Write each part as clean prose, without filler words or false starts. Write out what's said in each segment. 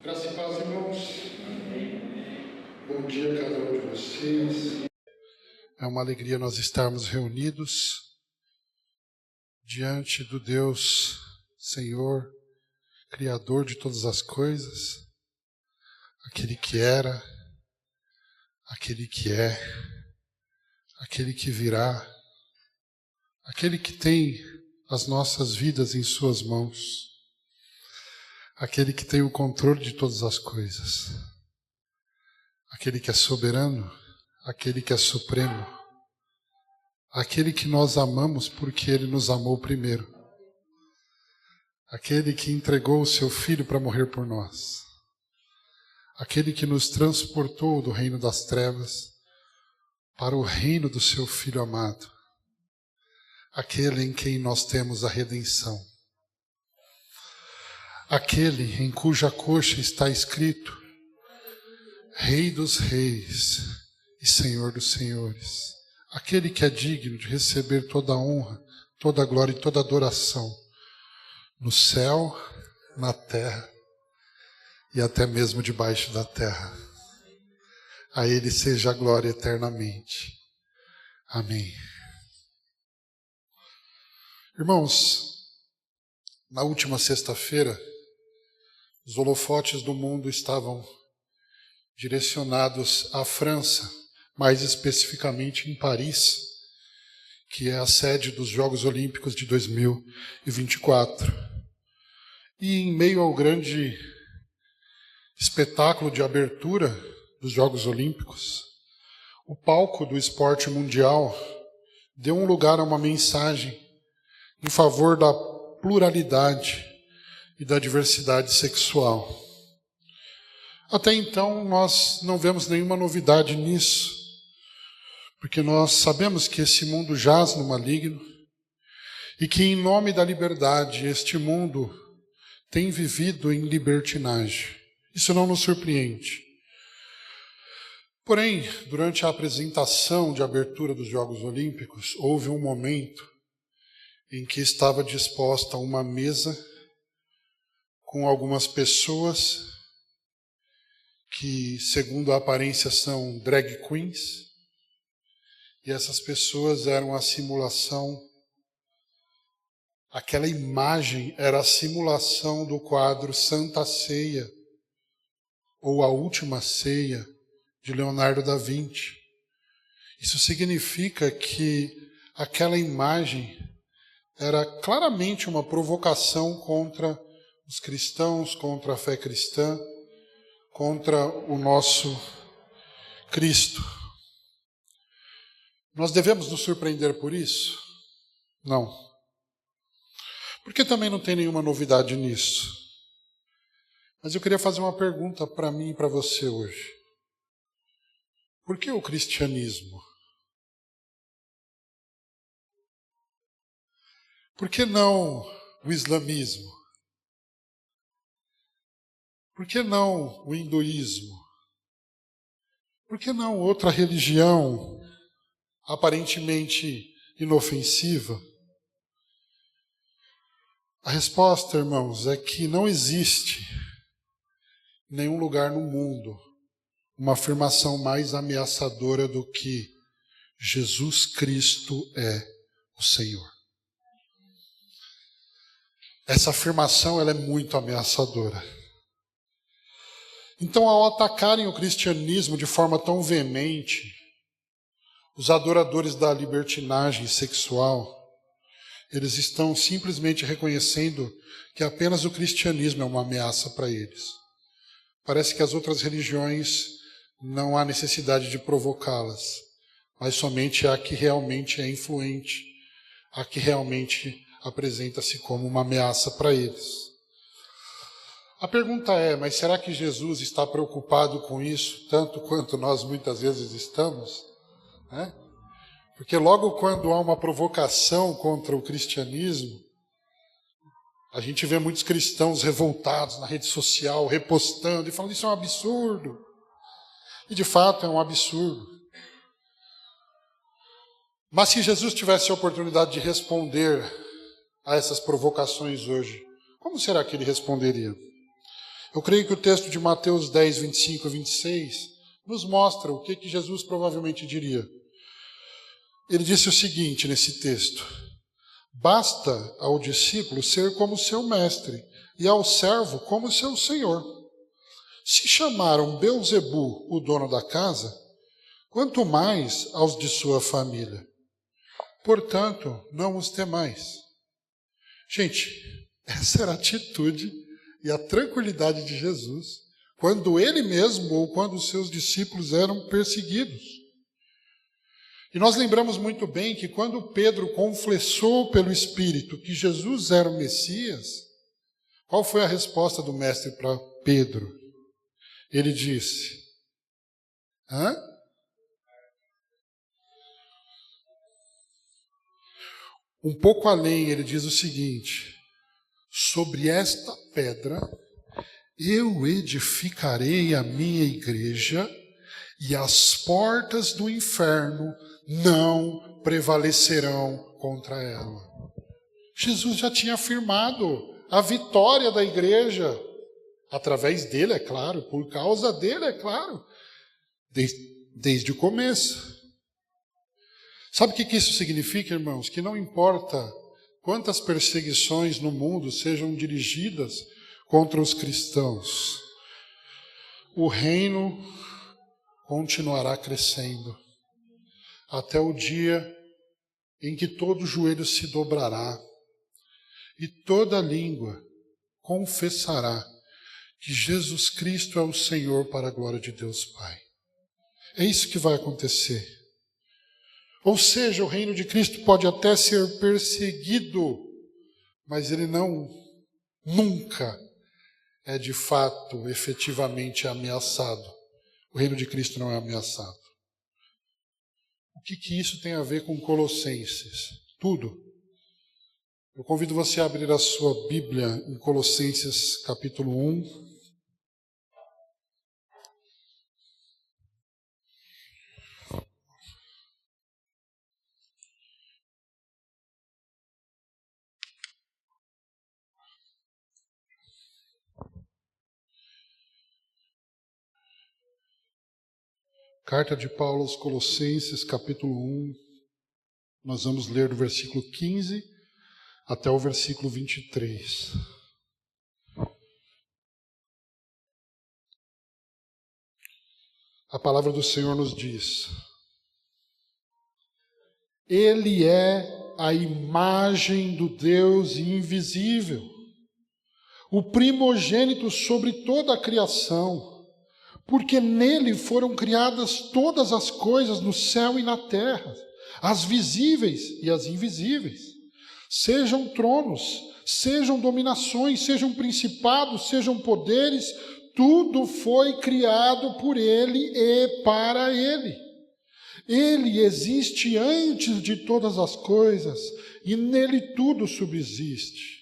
Graça e paz, irmãos. Bom dia a cada um de vocês. É uma alegria nós estarmos reunidos diante do Deus, Senhor, Criador de todas as coisas, aquele que era, aquele que é, aquele que virá, aquele que tem as nossas vidas em suas mãos, aquele que tem o controle de todas as coisas, aquele que é soberano, aquele que é supremo, aquele que nós amamos porque Ele nos amou primeiro, aquele que entregou o seu Filho para morrer por nós, aquele que nos transportou do reino das trevas para o reino do seu Filho amado, aquele em quem nós temos a redenção, aquele em cuja coxa está escrito Rei dos Reis e Senhor dos Senhores, aquele que é digno de receber toda a honra, toda a glória e toda a adoração, no céu, na terra e até mesmo debaixo da terra. A Ele seja a glória eternamente. Amém. Irmãos, na última sexta-feira, os holofotes do mundo estavam direcionados à França, mais especificamente em Paris, que é a sede dos Jogos Olímpicos de 2024. E em meio ao grande espetáculo de abertura dos Jogos Olímpicos, o palco do esporte mundial deu um lugar a uma mensagem em favor da pluralidade e da diversidade sexual. Até então, nós não vemos nenhuma novidade nisso, porque nós sabemos que esse mundo jaz no maligno e que, em nome da liberdade, este mundo tem vivido em libertinagem. Isso não nos surpreende. Porém, durante a apresentação de abertura dos Jogos Olímpicos, houve um momento em que estava disposta uma mesa com algumas pessoas que, segundo a aparência, são drag queens, e essas pessoas eram a simulação, aquela imagem era a simulação do quadro Santa Ceia, ou A Última Ceia, de Leonardo da Vinci. Isso significa que aquela imagem era claramente uma provocação contra os cristãos, contra a fé cristã, contra o nosso Cristo. Nós devemos nos surpreender por isso? Não. Porque também não tem nenhuma novidade nisso. Mas eu queria fazer uma pergunta para mim e para você hoje. Por que o cristianismo? Por que não o islamismo? Por que não o hinduísmo? Por que não outra religião aparentemente inofensiva? A resposta, irmãos, é que não existe em nenhum lugar no mundo uma afirmação mais ameaçadora do que Jesus Cristo é o Senhor. Essa afirmação ela é muito ameaçadora. Então, ao atacarem o cristianismo de forma tão veemente, os adoradores da libertinagem sexual, eles estão simplesmente reconhecendo que apenas o cristianismo é uma ameaça para eles. Parece que as outras religiões não há necessidade de provocá-las, mas somente a que realmente é influente, a que realmente apresenta-se como uma ameaça para eles. A pergunta é, mas será que Jesus está preocupado com isso, tanto quanto nós muitas vezes estamos? Porque logo quando há uma provocação contra o cristianismo, a gente vê muitos cristãos revoltados na rede social, repostando e falando, isso é um absurdo. E de fato é um absurdo. Mas se Jesus tivesse a oportunidade de responder a essas provocações hoje, como será que ele responderia? Eu creio que o texto de Mateus 10, 25 a 26 nos mostra o que Jesus provavelmente diria. Ele disse o seguinte nesse texto: basta ao discípulo ser como seu mestre e ao servo como seu senhor. Se chamaram Beelzebu, o dono da casa, quanto mais aos de sua família. Portanto, não os temais. Gente, essa era a atitude e a tranquilidade de Jesus quando ele mesmo ou quando os seus discípulos eram perseguidos. E nós lembramos muito bem que quando Pedro confessou pelo Espírito que Jesus era o Messias, qual foi a resposta do mestre para Pedro? Ele disse: hã? Um pouco além, ele diz o seguinte: sobre esta pedra eu edificarei a minha igreja e as portas do inferno não prevalecerão contra ela. Jesus já tinha afirmado a vitória da igreja, através dele, é claro, por causa dele, é claro, desde o começo. Sabe o que isso significa, irmãos? Que não importa quantas perseguições no mundo sejam dirigidas contra os cristãos, o reino continuará crescendo até o dia em que todo joelho se dobrará e toda língua confessará que Jesus Cristo é o Senhor para a glória de Deus Pai. É isso que vai acontecer. Ou seja, o reino de Cristo pode até ser perseguido, mas ele nunca é de fato, efetivamente ameaçado. O reino de Cristo não é ameaçado. O que isso tem a ver com Colossenses? Tudo. Eu convido você a abrir a sua Bíblia em Colossenses capítulo 1. Carta de Paulo aos Colossenses, capítulo 1, nós vamos ler do versículo 15 até o versículo 23. A palavra do Senhor nos diz: Ele é a imagem do Deus invisível, o primogênito sobre toda a criação, porque nele foram criadas todas as coisas no céu e na terra, as visíveis e as invisíveis, sejam tronos, sejam dominações, sejam principados, sejam poderes, tudo foi criado por ele e para ele. Ele existe antes de todas as coisas e nele tudo subsiste.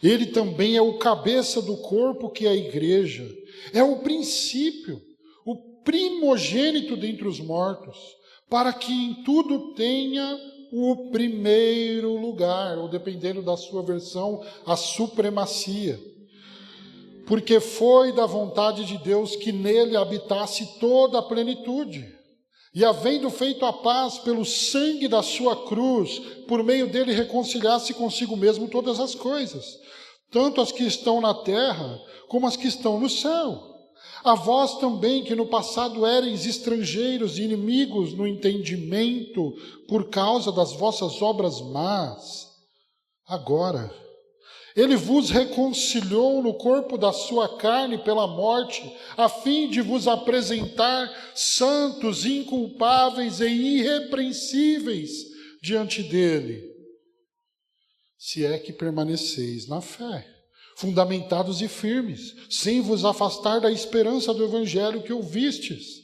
Ele também é o cabeça do corpo, que é a igreja. É o princípio, o primogênito dentre os mortos, para que em tudo tenha o primeiro lugar, ou dependendo da sua versão, a supremacia. Porque foi da vontade de Deus que nele habitasse toda a plenitude. E havendo feito a paz pelo sangue da sua cruz, por meio dele reconciliasse consigo mesmo todas as coisas, tanto as que estão na terra, como as que estão no céu. A vós também, que no passado éreis estrangeiros e inimigos no entendimento, por causa das vossas obras más, agora ele vos reconciliou no corpo da sua carne pela morte, a fim de vos apresentar santos, inculpáveis e irrepreensíveis diante dele, se é que permaneceis na fé, fundamentados e firmes, sem vos afastar da esperança do evangelho que ouvistes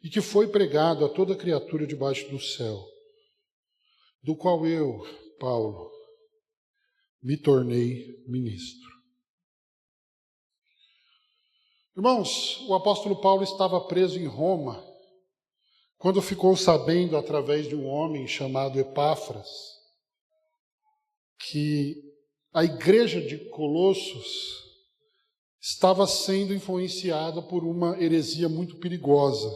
e que foi pregado a toda criatura debaixo do céu, do qual eu, Paulo, me tornei ministro. Irmãos, o apóstolo Paulo estava preso em Roma quando ficou sabendo, através de um homem chamado Epáfras, que a igreja de Colossos estava sendo influenciada por uma heresia muito perigosa.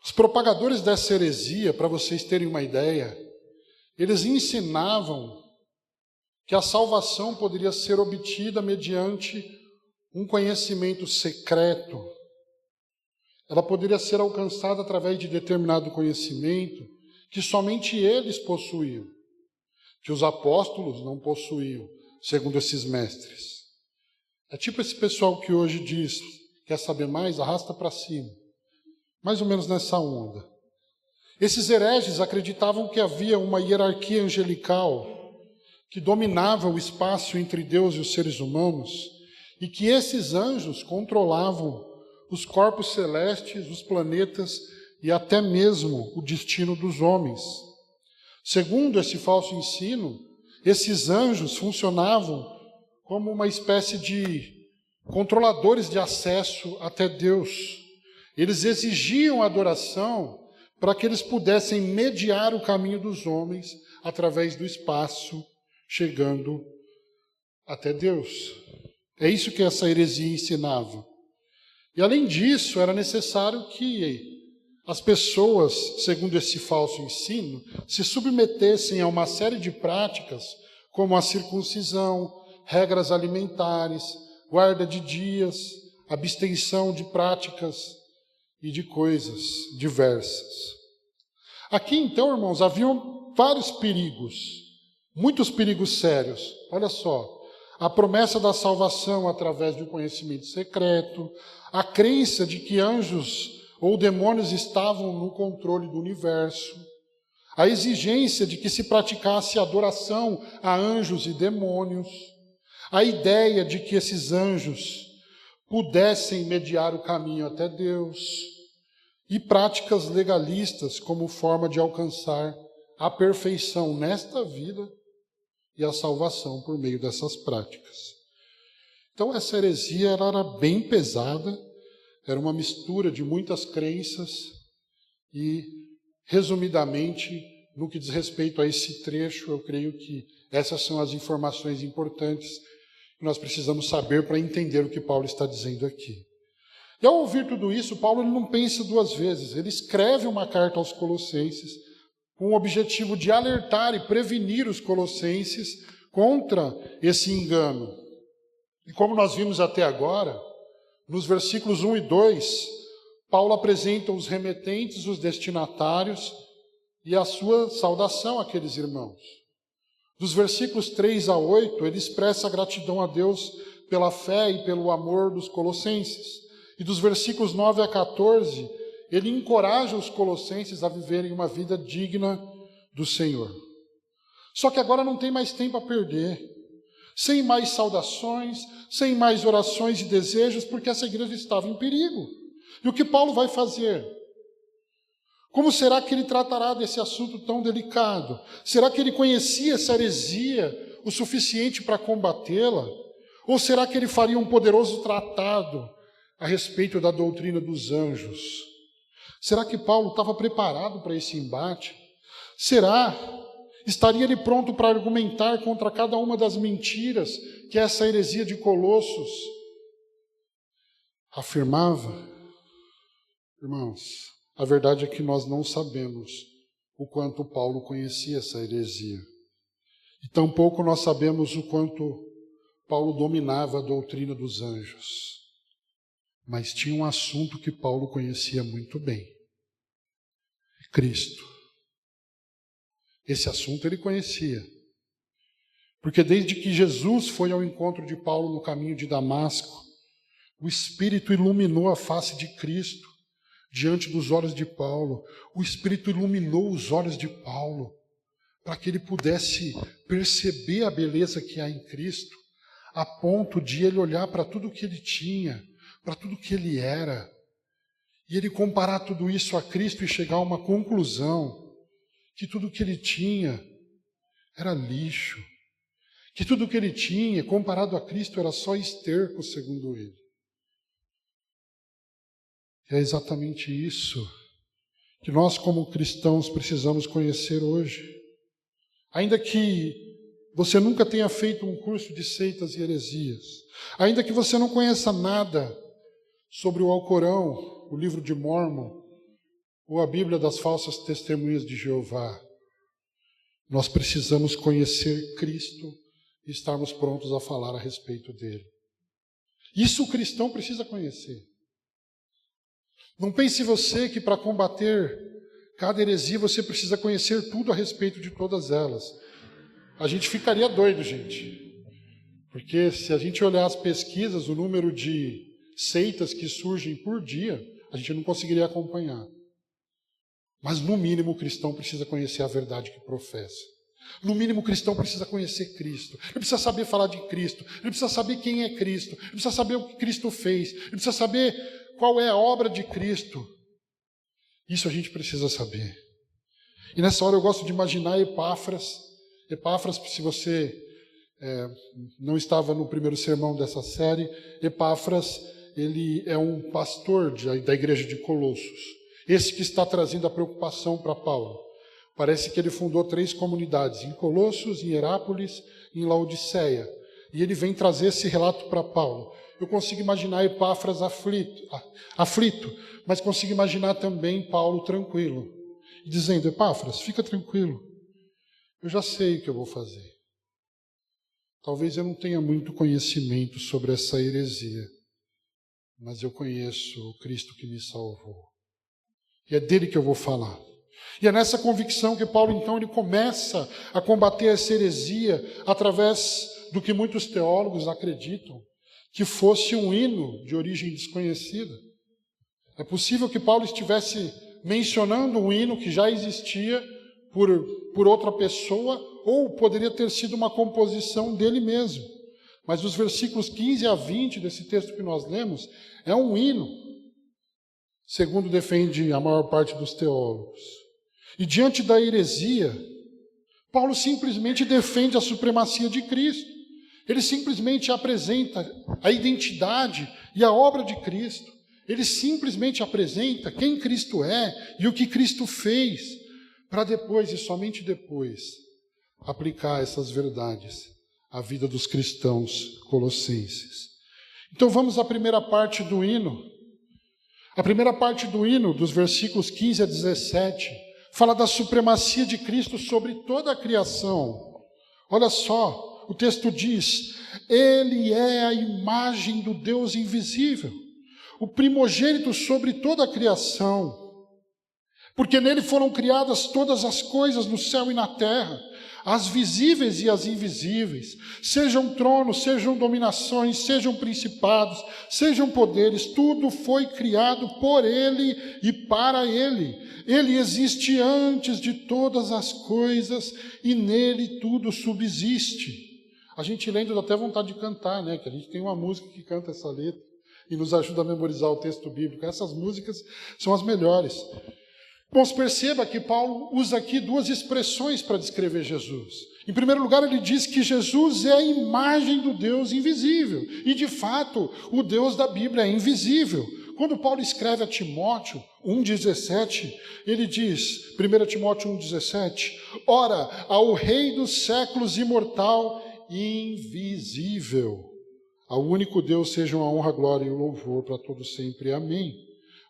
Os propagadores dessa heresia, para vocês terem uma ideia, eles ensinavam que a salvação poderia ser obtida mediante um conhecimento secreto. Ela poderia ser alcançada através de determinado conhecimento que somente eles possuíam, que os apóstolos não possuíam, segundo esses mestres. É tipo esse pessoal que hoje diz, quer saber mais? Arrasta para cima. Mais ou menos nessa onda. Esses hereges acreditavam que havia uma hierarquia angelical que dominava o espaço entre Deus e os seres humanos e que esses anjos controlavam os corpos celestes, os planetas e até mesmo o destino dos homens. Segundo esse falso ensino, esses anjos funcionavam como uma espécie de controladores de acesso até Deus. Eles exigiam adoração para que eles pudessem mediar o caminho dos homens através do espaço, chegando até Deus. É isso que essa heresia ensinava. E além disso, era necessário que as pessoas, segundo esse falso ensino, se submetessem a uma série de práticas, como a circuncisão, regras alimentares, guarda de dias, abstenção de práticas e de coisas diversas. Aqui, então, irmãos, haviam vários perigos, muitos perigos sérios. Olha só, a promessa da salvação através do conhecimento secreto, a crença de que anjos ou demônios estavam no controle do universo, a exigência de que se praticasse adoração a anjos e demônios, a ideia de que esses anjos pudessem mediar o caminho até Deus, e práticas legalistas como forma de alcançar a perfeição nesta vida e a salvação por meio dessas práticas. Então essa heresia era bem pesada, era uma mistura de muitas crenças e, resumidamente, no que diz respeito a esse trecho, eu creio que essas são as informações importantes que nós precisamos saber para entender o que Paulo está dizendo aqui. E ao ouvir tudo isso, Paulo ele não pensa duas vezes, ele escreve uma carta aos Colossenses com o objetivo de alertar e prevenir os colossenses contra esse engano. E como nós vimos até agora, nos versículos 1 e 2, Paulo apresenta os remetentes, os destinatários e a sua saudação àqueles irmãos. Dos versículos 3 a 8, ele expressa a gratidão a Deus pela fé e pelo amor dos colossenses. E dos versículos 9 a 14, ele encoraja os colossenses a viverem uma vida digna do Senhor. Só que agora não tem mais tempo a perder. Sem mais saudações, sem mais orações e desejos, porque essa igreja estava em perigo. E o que Paulo vai fazer? Como será que ele tratará desse assunto tão delicado? Será que ele conhecia essa heresia o suficiente para combatê-la? Ou será que ele faria um poderoso tratado a respeito da doutrina dos anjos? Será que Paulo estava preparado para esse embate? Estaria ele pronto para argumentar contra cada uma das mentiras que essa heresia de Colossos afirmava? Irmãos, a verdade é que nós não sabemos o quanto Paulo conhecia essa heresia. E tampouco nós sabemos o quanto Paulo dominava a doutrina dos anjos. Mas tinha um assunto que Paulo conhecia muito bem: Cristo. Esse assunto ele conhecia. Porque desde que Jesus foi ao encontro de Paulo no caminho de Damasco, o Espírito iluminou a face de Cristo diante dos olhos de Paulo. O Espírito iluminou os olhos de Paulo para que ele pudesse perceber a beleza que há em Cristo, a ponto de ele olhar para tudo que ele tinha, para tudo que ele era, e ele comparar tudo isso a Cristo e chegar a uma conclusão: que tudo que ele tinha era lixo, que tudo que ele tinha, comparado a Cristo, era só esterco, segundo ele. E é exatamente isso que nós, como cristãos, precisamos conhecer hoje. Ainda que você nunca tenha feito um curso de seitas e heresias, ainda que você não conheça nada sobre o Alcorão, o livro de Mórmon, ou a Bíblia das falsas testemunhas de Jeová, nós precisamos conhecer Cristo e estarmos prontos a falar a respeito dele. Isso o cristão precisa conhecer. Não pense você que para combater cada heresia você precisa conhecer tudo a respeito de todas elas. A gente ficaria doido, gente. Porque se a gente olhar as pesquisas, o número de seitas que surgem por dia, a gente não conseguiria acompanhar. Mas no mínimo o cristão precisa conhecer a verdade que professa. No mínimo o cristão precisa conhecer Cristo. Ele precisa saber falar de Cristo. Ele precisa saber quem é Cristo. Ele precisa saber o que Cristo fez. Ele precisa saber qual é a obra de Cristo. Isso a gente precisa saber. E nessa hora eu gosto de imaginar Epáfras. Epáfras, se você não estava no primeiro sermão dessa série, Epáfras, ele é um pastor da igreja de Colossos. Esse que está trazendo a preocupação para Paulo. Parece que ele fundou 3 comunidades, em Colossos, em Herápolis e em Laodiceia. E ele vem trazer esse relato para Paulo. Eu consigo imaginar Epáfras aflito, mas consigo imaginar também Paulo tranquilo, dizendo: Epáfras, fica tranquilo, eu já sei o que eu vou fazer. Talvez eu não tenha muito conhecimento sobre essa heresia, mas eu conheço o Cristo que me salvou. E é dele que eu vou falar. E é nessa convicção que Paulo, então, ele começa a combater essa heresia através do que muitos teólogos acreditam que fosse um hino de origem desconhecida. É possível que Paulo estivesse mencionando um hino que já existia por outra pessoa, ou poderia ter sido uma composição dele mesmo. Mas os versículos 15 a 20 desse texto que nós lemos é um hino, segundo defende a maior parte dos teólogos. E diante da heresia, Paulo simplesmente defende a supremacia de Cristo. Ele simplesmente apresenta a identidade e a obra de Cristo. Ele simplesmente apresenta quem Cristo é e o que Cristo fez, para depois e somente depois aplicar essas verdades à vida dos cristãos colossenses. Então vamos à primeira parte do hino. A primeira parte do hino, dos versículos 15 a 17, fala da supremacia de Cristo sobre toda a criação. Olha só, o texto diz: Ele é a imagem do Deus invisível, o primogênito sobre toda a criação. Porque nele foram criadas todas as coisas no céu e na terra, as visíveis e as invisíveis, sejam tronos, sejam dominações, sejam principados, sejam poderes, tudo foi criado por ele e para ele. Ele existe antes de todas as coisas e nele tudo subsiste. A gente lendo dá até vontade de cantar, né? Que a gente tem uma música que canta essa letra e nos ajuda a memorizar o texto bíblico. Essas músicas são as melhores. Bom, perceba que Paulo usa aqui 2 expressões para descrever Jesus. Em primeiro lugar, ele diz que Jesus é a imagem do Deus invisível. E, de fato, o Deus da Bíblia é invisível. Quando Paulo escreve a Timóteo 1,17, ele diz, 1 Timóteo 1,17, ora, ao Rei dos séculos imortal e invisível, ao único Deus sejam a honra, a glória e o louvor para todos sempre. Amém.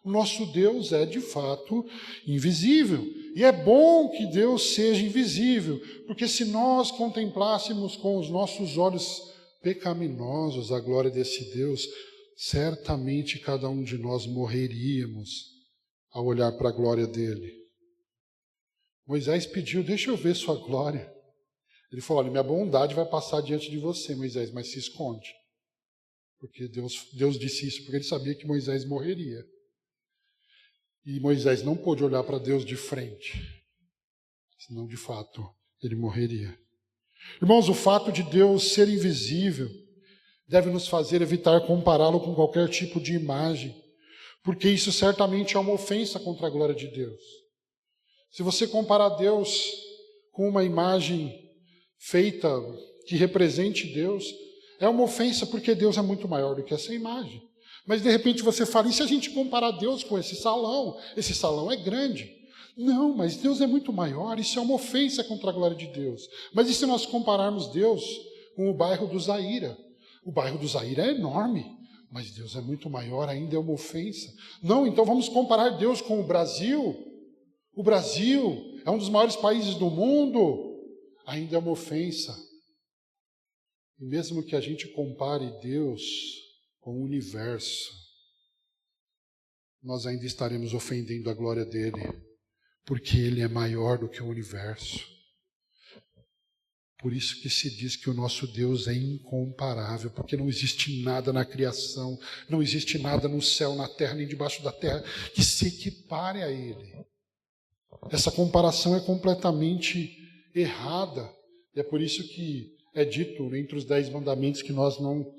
O nosso Deus é, de fato, invisível. E é bom que Deus seja invisível, porque se nós contemplássemos com os nossos olhos pecaminosos a glória desse Deus, certamente cada um de nós morreríamos ao olhar para a glória dele. Moisés pediu: deixa eu ver sua glória. Ele falou: olha, minha bondade vai passar diante de você, Moisés, mas se esconde. Porque Deus disse isso porque ele sabia que Moisés morreria. E Moisés não pôde olhar para Deus de frente, senão, de fato, ele morreria. Irmãos, o fato de Deus ser invisível deve nos fazer evitar compará-lo com qualquer tipo de imagem, porque isso certamente é uma ofensa contra a glória de Deus. Se você comparar Deus com uma imagem feita que represente Deus, é uma ofensa porque Deus é muito maior do que essa imagem. Mas de repente você fala: e se a gente comparar Deus com esse salão? Esse salão é grande. Não, mas Deus é muito maior, isso é uma ofensa contra a glória de Deus. Mas e se nós compararmos Deus com o bairro do Zaira? O bairro do Zaira é enorme, mas Deus é muito maior, ainda é uma ofensa. Não, então vamos comparar Deus com o Brasil? O Brasil é um dos maiores países do mundo, ainda é uma ofensa. E mesmo que a gente compare Deus com o universo, nós ainda estaremos ofendendo a glória dele, porque ele é maior do que o universo. Por isso que se diz que o nosso Deus é incomparável, porque não existe nada na criação, não existe nada no céu, na terra, nem debaixo da terra, que se equipare a ele. Essa comparação é completamente errada. E é por isso que é dito entre os 10 mandamentos que nós não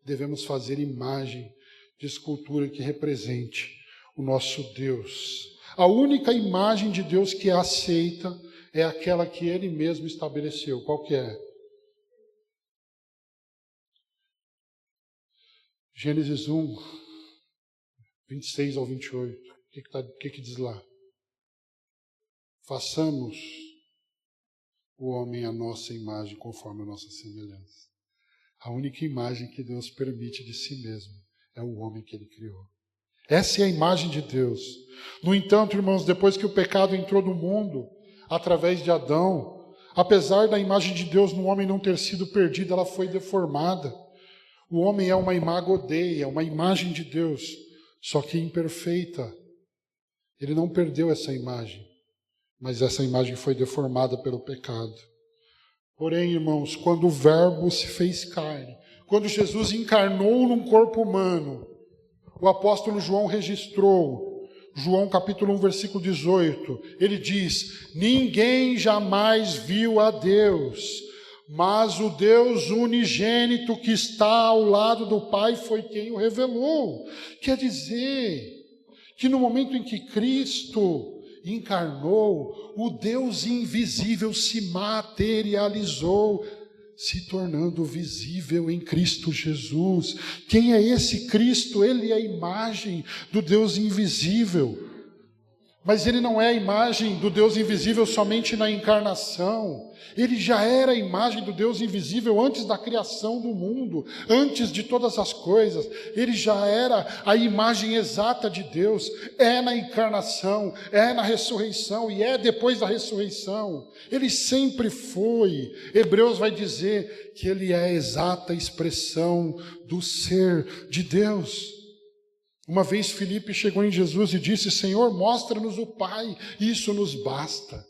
devemos fazer imagem de escultura que represente o nosso Deus. A única imagem de Deus que é aceita é aquela que ele mesmo estabeleceu. Qual que é? Gênesis 1, 26 ao 28. O que diz lá? Façamos o homem à nossa imagem, conforme a nossa semelhança. A única imagem que Deus permite de si mesmo é o homem que ele criou. Essa é a imagem de Deus. No entanto, irmãos, depois que o pecado entrou no mundo, através de Adão, apesar da imagem de Deus no homem não ter sido perdida, ela foi deformada. O homem é uma imago Dei, é uma imagem de Deus, só que imperfeita. Ele não perdeu essa imagem, mas essa imagem foi deformada pelo pecado. Porém, irmãos, quando o Verbo se fez carne, quando Jesus encarnou num corpo humano, o apóstolo João registrou, João capítulo 1, versículo 18, ele diz: ninguém jamais viu a Deus, mas o Deus unigênito que está ao lado do Pai foi quem o revelou. Quer dizer que no momento em que Cristo encarnou, o Deus invisível se materializou, se tornando visível em Cristo Jesus. Quem é esse Cristo? Ele é a imagem do Deus invisível. Mas ele não é a imagem do Deus invisível somente na encarnação. Ele já era a imagem do Deus invisível antes da criação do mundo, antes de todas as coisas. Ele já era a imagem exata de Deus. É na encarnação, é na ressurreição e é depois da ressurreição. Ele sempre foi. Hebreus vai dizer que ele é a exata expressão do ser de Deus. Uma vez Filipe chegou em Jesus e disse: Senhor, mostra-nos o Pai, isso nos basta.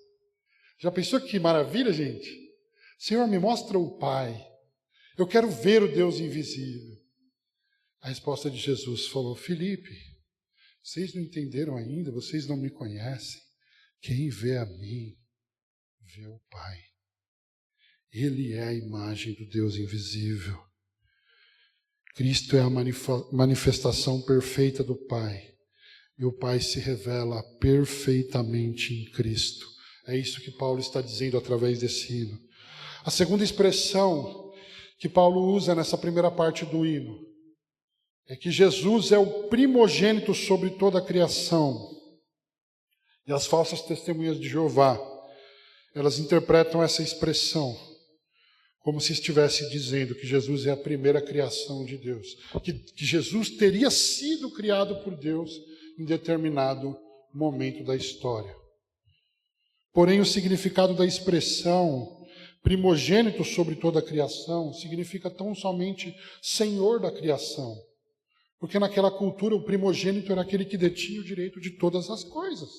Já pensou que maravilha, gente? Senhor, me mostra o Pai, eu quero ver o Deus invisível. A resposta de Jesus falou: Filipe, vocês não entenderam ainda, vocês não me conhecem. Quem vê a mim, vê o Pai. Ele é a imagem do Deus invisível. Cristo é a manifestação perfeita do Pai. E o Pai se revela perfeitamente em Cristo. É isso que Paulo está dizendo através desse hino. A segunda expressão que Paulo usa nessa primeira parte do hino é que Jesus é o primogênito sobre toda a criação. E as falsas testemunhas de Jeová, elas interpretam essa expressão como se estivesse dizendo que Jesus é a primeira criação de Deus, que Jesus teria sido criado por Deus em determinado momento da história. Porém, o significado da expressão primogênito sobre toda a criação significa tão somente Senhor da criação, porque naquela cultura o primogênito era aquele que detinha o direito de todas as coisas.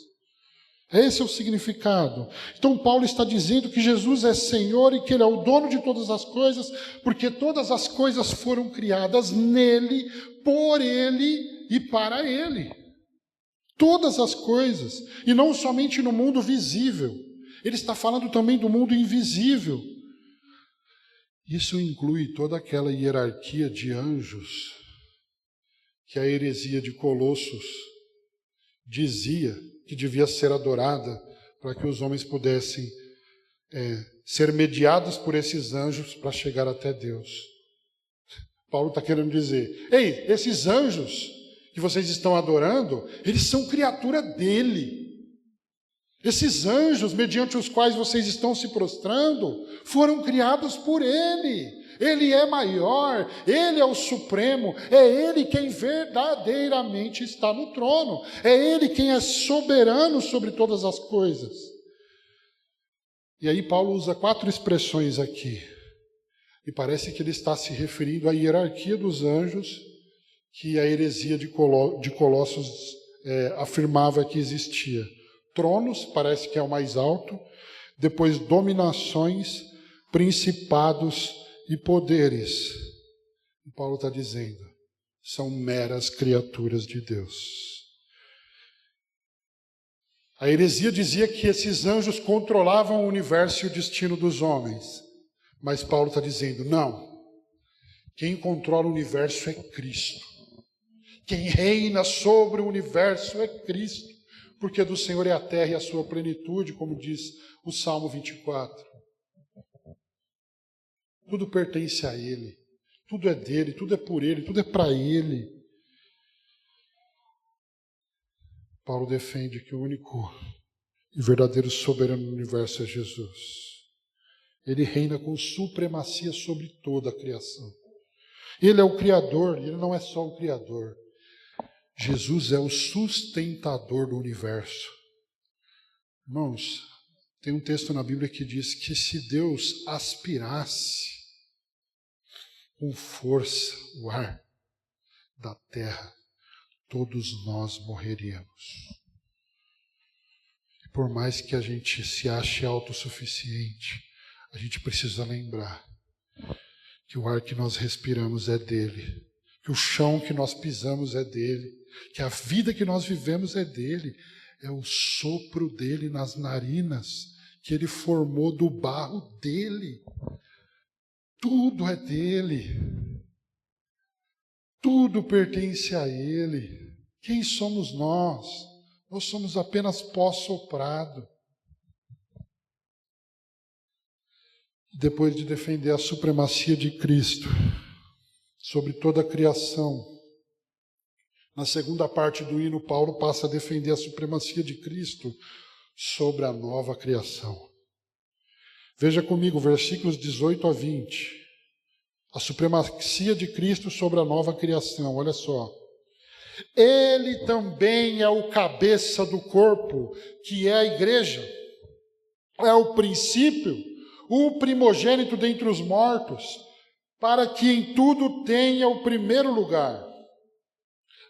Esse é o significado. Então Paulo está dizendo que Jesus é Senhor e que Ele é o dono de todas as coisas, porque todas as coisas foram criadas nele, por Ele e para Ele. Todas as coisas, e não somente no mundo visível. Ele está falando também do mundo invisível. Isso inclui toda aquela hierarquia de anjos que a heresia de Colossos dizia que devia ser adorada para que os homens pudessem ser mediados por esses anjos para chegar até Deus. Paulo está querendo dizer: ei, esses anjos que vocês estão adorando, eles são criatura dele. Esses anjos, mediante os quais vocês estão se prostrando, foram criados por Ele. Ele é maior, Ele é o supremo, é Ele quem verdadeiramente está no trono, é Ele quem é soberano sobre todas as coisas. E aí Paulo usa 4 expressões aqui, e parece que ele está se referindo à hierarquia dos anjos, que a heresia de Colossos afirmava que existia. Tronos, parece que é o mais alto, depois dominações, principados e poderes. E Paulo está dizendo, são meras criaturas de Deus. A heresia dizia que esses anjos controlavam o universo e o destino dos homens. Mas Paulo está dizendo, não. Quem controla o universo é Cristo. Quem reina sobre o universo é Cristo. Porque do Senhor é a terra e a sua plenitude, como diz o Salmo 24. Tudo pertence a Ele. Tudo é dele, tudo é por Ele, tudo é para Ele. Paulo defende que o único e verdadeiro soberano do universo é Jesus. Ele reina com supremacia sobre toda a criação. Ele é o Criador, e Ele não é só o Criador. Jesus é o sustentador do universo. Irmãos, tem um texto na Bíblia que diz que se Deus aspirasse com força o ar da terra, todos nós morreríamos. E por mais que a gente se ache autossuficiente, a gente precisa lembrar que o ar que nós respiramos é dele, que o chão que nós pisamos é dele, que a vida que nós vivemos é dele, é o sopro dele nas narinas, que ele formou do barro dele. Tudo é dele. Tudo pertence a ele. Quem somos nós? Nós somos apenas pó soprado. Depois de defender a supremacia de Cristo sobre toda a criação, na segunda parte do hino, Paulo passa a defender a supremacia de Cristo sobre a nova criação. Veja comigo, versículos 18 a 20. A supremacia de Cristo sobre a nova criação, olha só. Ele também é o cabeça do corpo, que é a igreja. É o princípio, o primogênito dentre os mortos, para que em tudo tenha o primeiro lugar.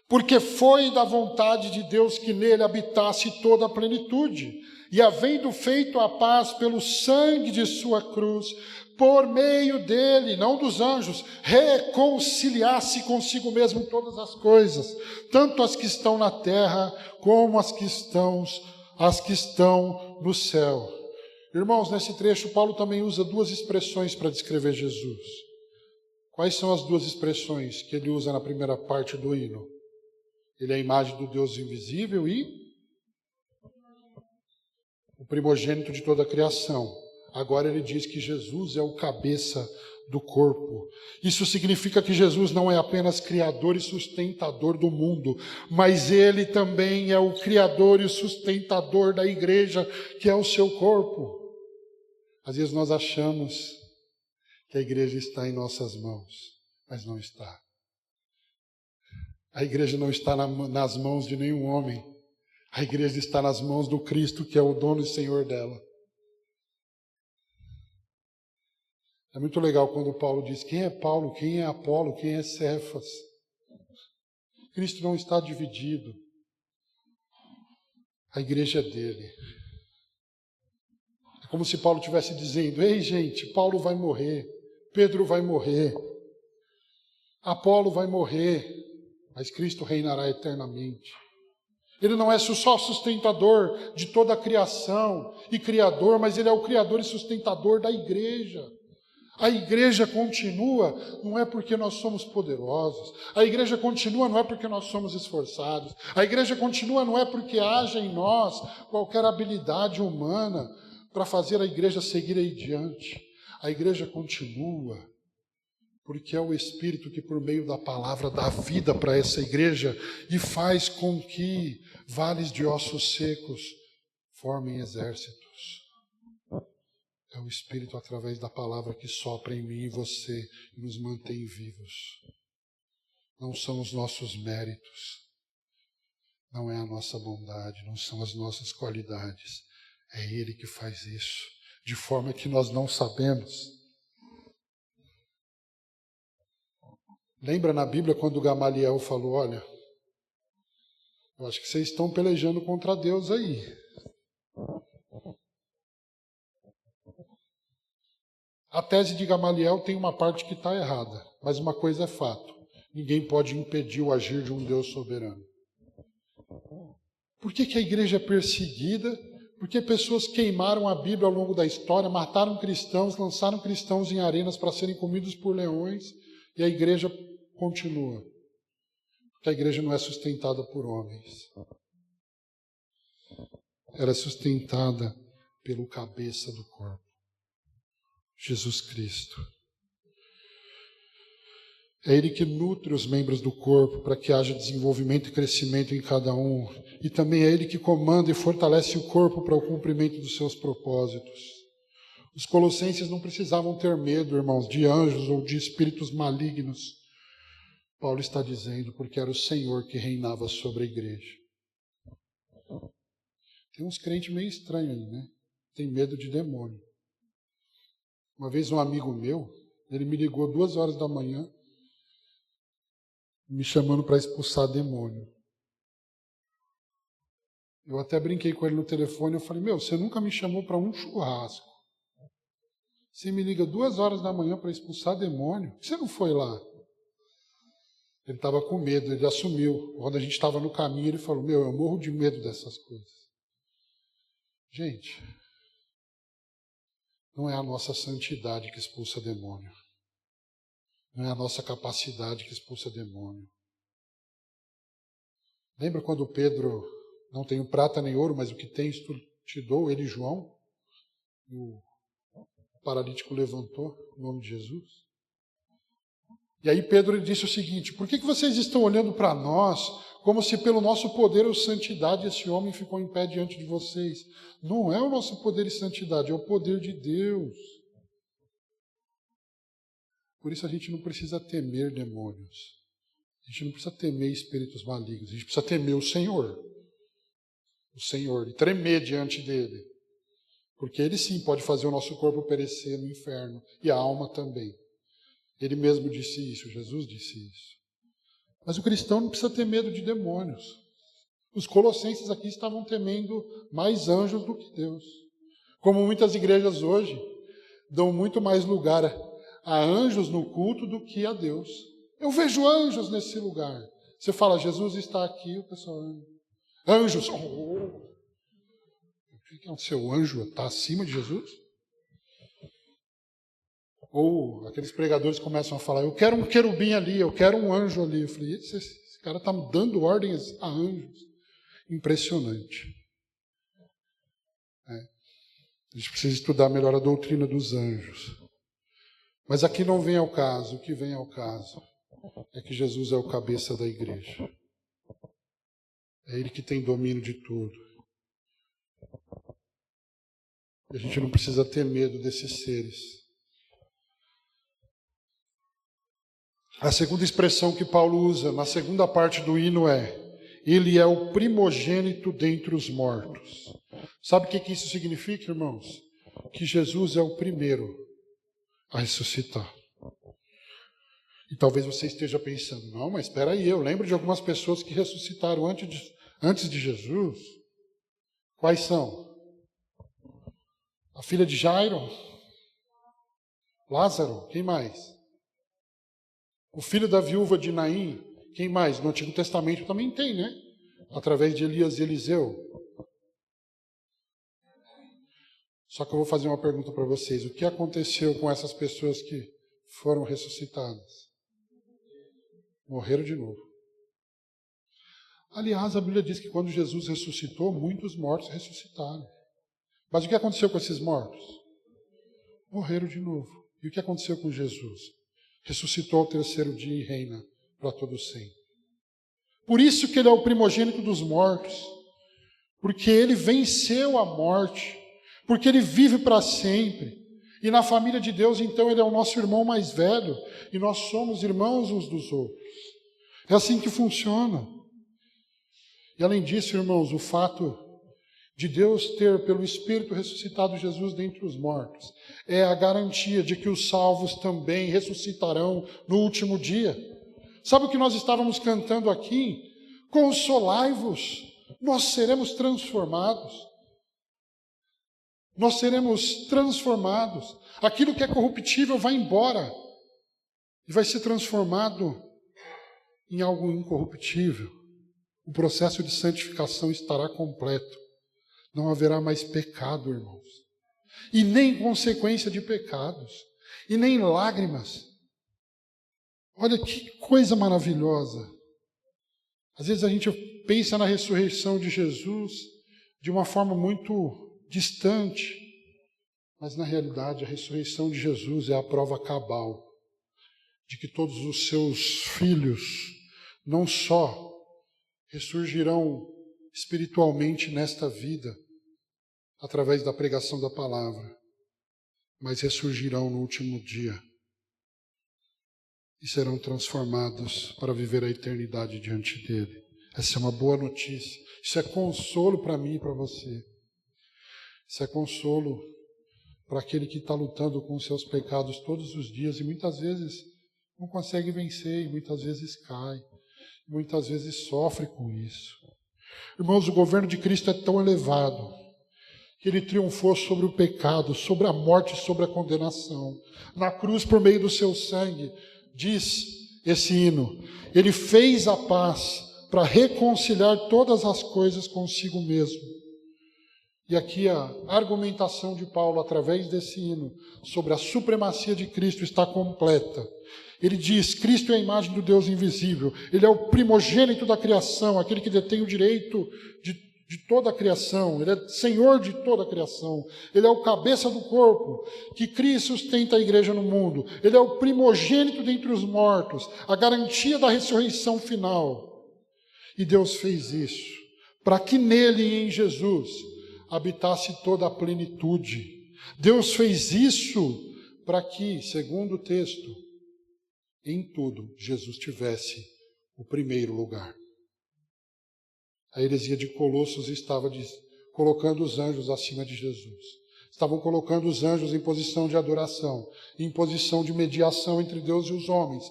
Porque foi da vontade de Deus que nele habitasse toda a plenitude, e havendo feito a paz pelo sangue de sua cruz, por meio dele, não dos anjos, reconciliasse consigo mesmo todas as coisas, tanto as que estão na terra, como as que estão no céu. Irmãos, nesse trecho, Paulo também usa 2 expressões para descrever Jesus. Quais são as 2 expressões que ele usa na primeira parte do hino? Ele é a imagem do Deus invisível e o primogênito de toda a criação. Agora ele diz que Jesus é o cabeça do corpo. Isso significa que Jesus não é apenas criador e sustentador do mundo, mas ele também é o criador e sustentador da igreja, que é o seu corpo. Às vezes nós achamos que a igreja está em nossas mãos, mas não está. A igreja não está nas mãos de nenhum homem. A igreja está nas mãos do Cristo, que é o dono e Senhor dela. É muito legal quando Paulo diz, quem é Paulo, quem é Apolo, quem é Cefas. Cristo não está dividido. A igreja é dele. É como se Paulo estivesse dizendo, ei gente, Paulo vai morrer, Pedro vai morrer, Apolo vai morrer, mas Cristo reinará eternamente. Ele não é só sustentador de toda a criação e criador, mas ele é o criador e sustentador da igreja. A igreja continua, não é porque nós somos poderosos. A igreja continua, não é porque nós somos esforçados. A igreja continua, não é porque haja em nós qualquer habilidade humana para fazer a igreja seguir aí diante. A igreja continua porque é o Espírito que, por meio da palavra, dá vida para essa igreja e faz com que vales de ossos secos formem exércitos. É o Espírito através da palavra que sopra em mim e você e nos mantém vivos. Não são os nossos méritos, não é a nossa bondade, não são as nossas qualidades. É Ele que faz isso, de forma que nós não sabemos. Lembra na Bíblia quando Gamaliel falou, olha, eu acho que vocês estão pelejando contra Deus aí. A tese de Gamaliel tem uma parte que está errada, mas uma coisa é fato. Ninguém pode impedir o agir de um Deus soberano. Por que a igreja é perseguida? Porque pessoas queimaram a Bíblia ao longo da história, mataram cristãos, lançaram cristãos em arenas para serem comidos por leões, e a igreja continua. Porque a igreja não é sustentada por homens. Ela é sustentada pelo cabeça do corpo, Jesus Cristo. É Ele que nutre os membros do corpo para que haja desenvolvimento e crescimento em cada um. E também é Ele que comanda e fortalece o corpo para o cumprimento dos seus propósitos. Os colossenses não precisavam ter medo, irmãos, de anjos ou de espíritos malignos. Paulo está dizendo, porque era o Senhor que reinava sobre a igreja. Tem uns crentes meio estranhos aí, né? Tem medo de demônio. Uma vez um amigo meu, ele me ligou 2 horas da manhã, me chamando para expulsar demônio. Eu até brinquei com ele no telefone, eu falei, você nunca me chamou para um churrasco. Você me liga 2 horas da manhã para expulsar demônio, por que você não foi lá? Ele estava com medo, ele assumiu. Quando a gente estava no caminho, ele falou, eu morro de medo dessas coisas. Gente, não é a nossa santidade que expulsa demônio. Não é a nossa capacidade que expulsa demônio. Lembra quando Pedro, não tenho prata nem ouro, mas o que tens tu te dou, ele e João? O paralítico levantou em nome de Jesus. E aí Pedro disse o seguinte, por que vocês estão olhando para nós como se pelo nosso poder ou santidade esse homem ficou em pé diante de vocês? Não é o nosso poder e santidade, é o poder de Deus. Por isso a gente não precisa temer demônios. A gente não precisa temer espíritos malignos. A gente precisa temer o Senhor. O Senhor. E tremer diante dele. Porque ele sim pode fazer o nosso corpo perecer no inferno. E a alma também. Ele mesmo disse isso. Jesus disse isso. Mas o cristão não precisa ter medo de demônios. Os colossenses aqui estavam temendo mais anjos do que Deus. Como muitas igrejas hoje dão muito mais lugar a anjos no culto do que a Deus. Eu vejo anjos nesse lugar. Você fala, Jesus está aqui, o pessoal, anjos. O que é o seu anjo? Está acima de Jesus? Ou aqueles pregadores começam a falar, eu quero um querubim ali, eu quero um anjo ali. Eu falei, esse cara está dando ordens a anjos. Impressionante. A gente precisa estudar melhor a doutrina dos anjos. Mas aqui não vem ao caso. O que vem ao caso é que Jesus é o cabeça da igreja. É Ele que tem domínio de tudo. E a gente não precisa ter medo desses seres. A segunda expressão que Paulo usa na segunda parte do hino é: Ele é o primogênito dentre os mortos. Sabe o que isso significa, irmãos? Que Jesus é o primeiro a ressuscitar. E talvez você esteja pensando, não, mas espera aí, eu lembro de algumas pessoas que ressuscitaram antes de Jesus. Quais são? A filha de Jairo? Lázaro? Quem mais? O filho da viúva de Naim? Quem mais? No Antigo Testamento também tem, né? Através de Elias e Eliseu. Só que eu vou fazer uma pergunta para vocês. O que aconteceu com essas pessoas que foram ressuscitadas? Morreram de novo. Aliás, a Bíblia diz que quando Jesus ressuscitou, muitos mortos ressuscitaram. Mas o que aconteceu com esses mortos? Morreram de novo. E o que aconteceu com Jesus? Ressuscitou ao terceiro dia e reina para todo sempre. Por isso que ele é o primogênito dos mortos. porque ele venceu a morte, porque ele vive para sempre. E na família de Deus, então, ele é o nosso irmão mais velho, e nós somos irmãos uns dos outros. É assim que funciona. E além disso, irmãos, o fato de Deus ter, pelo Espírito, ressuscitado Jesus dentre os mortos, é a garantia de que os salvos também ressuscitarão no último dia. Sabe o que nós estávamos cantando aqui? Consolai-vos, nós seremos transformados. Nós seremos transformados. Aquilo que é corruptível vai embora e vai ser transformado em algo incorruptível. O processo de santificação estará completo. Não haverá mais pecado, irmãos. E nem consequência de pecados. E nem lágrimas. Olha que coisa maravilhosa. Às vezes a gente pensa na ressurreição de Jesus de uma forma muito distante. Mas na realidade a ressurreição de Jesus é a prova cabal de que todos os seus filhos não só ressurgirão espiritualmente nesta vida, através da pregação da palavra, mas ressurgirão no último dia e serão transformados para viver a eternidade diante dele. Essa é uma boa notícia. Isso é consolo para mim e para você. Isso é consolo para aquele que está lutando com os seus pecados todos os dias e muitas vezes não consegue vencer, e muitas vezes cai, e muitas vezes sofre com isso. Irmãos, o governo de Cristo é tão elevado que ele triunfou sobre o pecado, sobre a morte, sobre a condenação. Na cruz, por meio do seu sangue, diz esse hino, ele fez a paz para reconciliar todas as coisas consigo mesmo. E aqui a argumentação de Paulo, através desse hino, sobre a supremacia de Cristo está completa. Ele diz, Cristo é a imagem do Deus invisível, ele é o primogênito da criação, aquele que detém o direito de toda a criação, ele é Senhor de toda a criação, ele é o cabeça do corpo, que cria e sustenta a igreja no mundo, ele é o primogênito dentre os mortos, a garantia da ressurreição final. E Deus fez isso, para que nele e em Jesus habitasse toda a plenitude. Deus fez isso para que, segundo o texto, em tudo Jesus tivesse o primeiro lugar. A heresia de Colossos estava colocando os anjos acima de Jesus. Estavam colocando os anjos em posição de adoração, em posição de mediação entre Deus e os homens.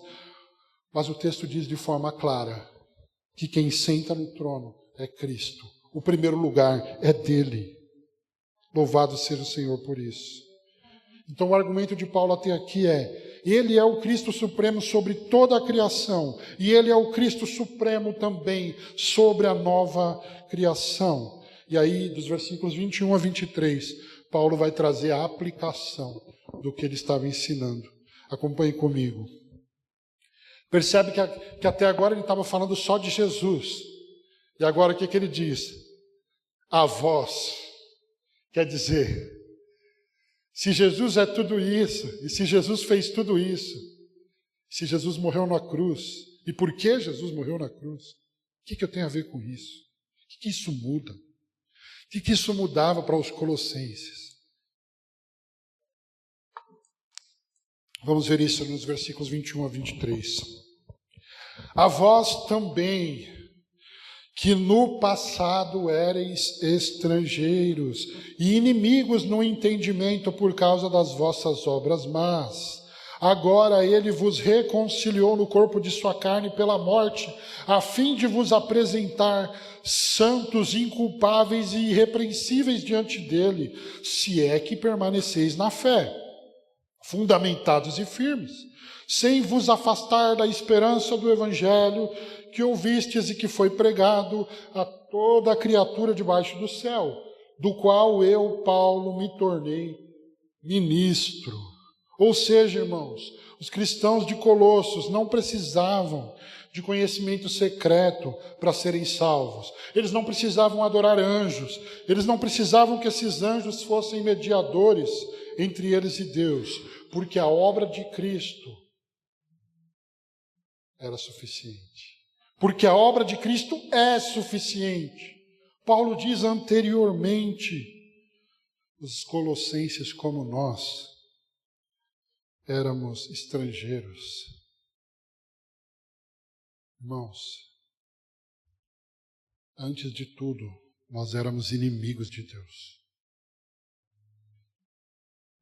Mas o texto diz de forma clara que quem senta no trono é Cristo. O primeiro lugar é dele. Louvado seja o Senhor por isso. Então o argumento de Paulo até aqui é: ele é o Cristo Supremo sobre toda a criação, e ele é o Cristo Supremo também sobre a nova criação. E aí, dos versículos 21 a 23, Paulo vai trazer a aplicação do que ele estava ensinando. Acompanhe comigo. Percebe que até agora ele estava falando só de Jesus. E agora o que ele diz? A vós. Quer dizer, se Jesus é tudo isso, e se Jesus fez tudo isso, se Jesus morreu na cruz, e por que Jesus morreu na cruz? O que eu tenho a ver com isso? O que isso muda? O que isso mudava para os colossenses? Vamos ver isso nos versículos 21 a 23. A vós também, que no passado éreis estrangeiros e inimigos no entendimento por causa das vossas obras más, agora ele vos reconciliou no corpo de sua carne pela morte, a fim de vos apresentar santos, inculpáveis e irrepreensíveis diante dele, se é que permaneceis na fé, fundamentados e firmes, sem vos afastar da esperança do evangelho que ouvistes e que foi pregado a toda a criatura debaixo do céu, do qual eu, Paulo, me tornei ministro. Ou seja, irmãos, os cristãos de Colossos não precisavam de conhecimento secreto para serem salvos. Eles não precisavam adorar anjos. Eles não precisavam que esses anjos fossem mediadores entre eles e Deus, porque a obra de Cristo era suficiente. Porque a obra de Cristo é suficiente Paulo diz anteriormente, os colossenses como nós éramos estrangeiros. Irmãos, antes de tudo, nós éramos inimigos de Deus.